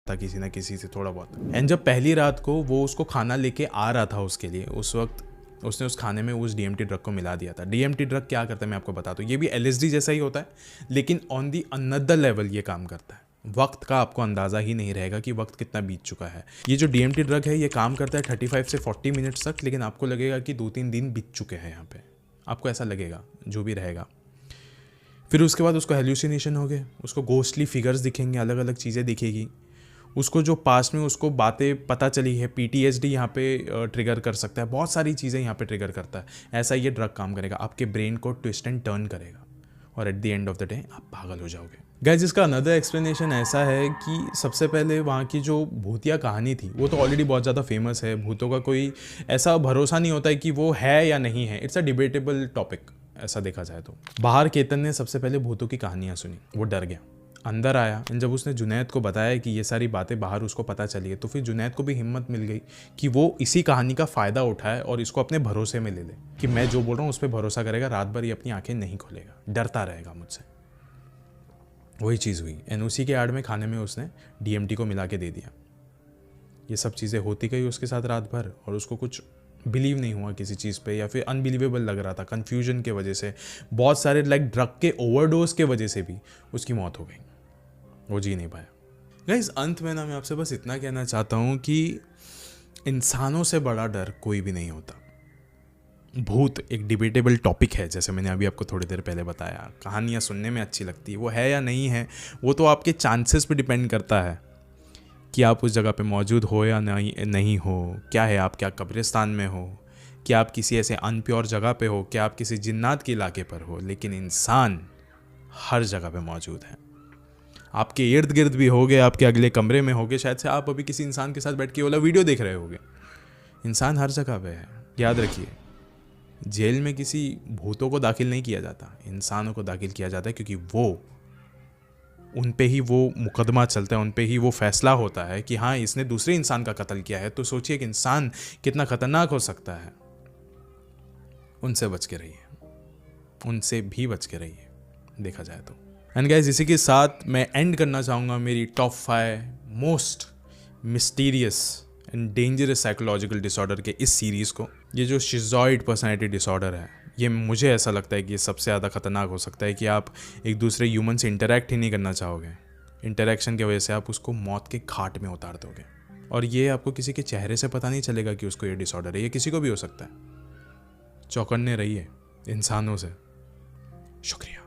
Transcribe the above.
था किसी ना किसी से थोड़ा बहुत। एंड जब पहली रात को वो उसको खाना लेके आ रहा था उसके लिए, उस वक्त उसने उस खाने में उस DMT ड्रग को मिला दिया था। DMT ड्रग क्या करता है मैं आपको बताता हूँ। ये भी LSD जैसा ही होता है, लेकिन ऑन दी अनदर लेवल ये काम करता है। वक्त का आपको अंदाज़ा ही नहीं रहेगा कि वक्त कितना बीत चुका है। ये जो DMT ड्रग है ये काम करता है 35 से 40 मिनट्स तक, लेकिन आपको लगेगा कि 2-3 दिन बीत चुके हैं यहाँ पे, आपको ऐसा लगेगा जो भी रहेगा। फिर उसके बाद उसको हेल्यूसिनेशन हो गए, उसको घोस्टली फिगर्स दिखेंगे, अलग अलग चीज़ें दिखेगी। उसको जो पास्ट में उसको बातें पता चली है, PTSD यहाँ पे ट्रिगर कर सकता है, बहुत सारी चीज़ें यहाँ पे ट्रिगर करता है। ऐसा ये ड्रग काम करेगा, आपके ब्रेन को ट्विस्ट एंड टर्न करेगा और at the end of the day आप पागल हो जाओगे। गाइस, इसका अनदर एक्सप्लेनेशन ऐसा है कि सबसे पहले वहाँ की जो भूतिया कहानी थी वो तो ऑलरेडी बहुत ज़्यादा फेमस है। भूतों का कोई ऐसा भरोसा नहीं होता है कि वो है या नहीं है, इट्स अ डिबेटेबल टॉपिक ऐसा देखा जाए तो। बाहर केतन ने सबसे पहले भूतों की कहानियाँ सुनी, वो डर गया, अंदर आया। जब उसने जुनैद को बताया कि ये सारी बातें बाहर उसको पता चली है, तो फिर जुनैद को भी हिम्मत मिल गई कि वो इसी कहानी का फ़ायदा उठाए और इसको अपने भरोसे में ले ले कि मैं जो बोल रहा हूँ उस पर भरोसा करेगा, रात भर ये अपनी आंखें नहीं खोलेगा, डरता रहेगा मुझसे। वही चीज़ हुई एंड उसी के आड़ में खाने में उसने DMT को मिला के दे दिया। ये सब चीज़ें होती गई उसके साथ रात भर और उसको कुछ बिलीव नहीं हुआ किसी चीज़ पे, या फिर अनबिलीवेबल लग रहा था कन्फ्यूजन के वजह से, बहुत सारे लाइक ड्रग के ओवरडोज के वजह से भी उसकी मौत हो गई, वो जी नहीं पाया। गाइस, अंत में ना मैं आपसे बस इतना कहना चाहता हूँ कि इंसानों से बड़ा डर कोई भी नहीं होता। भूत एक डिबेटेबल टॉपिक है, जैसे मैंने अभी आपको थोड़ी देर पहले बताया। कहानियाँ सुनने में अच्छी लगती है, वो है या नहीं है वो तो आपके चांसेस पे डिपेंड करता है कि आप उस जगह पे मौजूद हो या नहीं हो, क्या है आप, क्या कब्रिस्तान में हो, क्या आप किसी ऐसे अनप्योर जगह पे हो, क्या आप किसी जिन्नात के इलाके पर हो। लेकिन इंसान हर जगह पे मौजूद है, आपके इर्द गिर्द भी होगे, आपके अगले कमरे में होगे, शायद से आप अभी किसी इंसान के साथ बैठ के वाला वीडियो देख रहे होगे। इंसान हर जगह पे है, याद रखिए। जेल में किसी भूतों को दाखिल नहीं किया जाता, इंसानों को दाखिल किया जाता है, क्योंकि वो उन पे ही वो मुकदमा चलता है, उन पे ही वो फैसला होता है कि हाँ इसने दूसरे इंसान का कत्ल किया है। तो सोचिए कि इंसान कितना खतरनाक हो सकता है। उनसे बच के रहिए, उनसे भी बच के रहिए देखा जाए तो। एंड गाइस, इसी के साथ मैं एंड करना चाहूँगा मेरी top 5 most mysterious and dangerous psychological disorder के इस सीरीज़ को। ये जो शिज़ॉइड पर्सनैलिटी डिसऑर्डर है, ये मुझे ऐसा लगता है कि ये सबसे ज़्यादा खतरनाक हो सकता है कि आप एक दूसरे ह्यूमन से इंटरेक्ट ही नहीं करना चाहोगे। इंटरेक्शन की वजह से आप उसको मौत के घाट में उतार दोगे, और ये आपको किसी के चेहरे से पता नहीं चलेगा कि उसको ये डिसऑर्डर है। ये किसी को भी हो सकता है। चौकन्ने रहिए इंसानों से। शुक्रिया।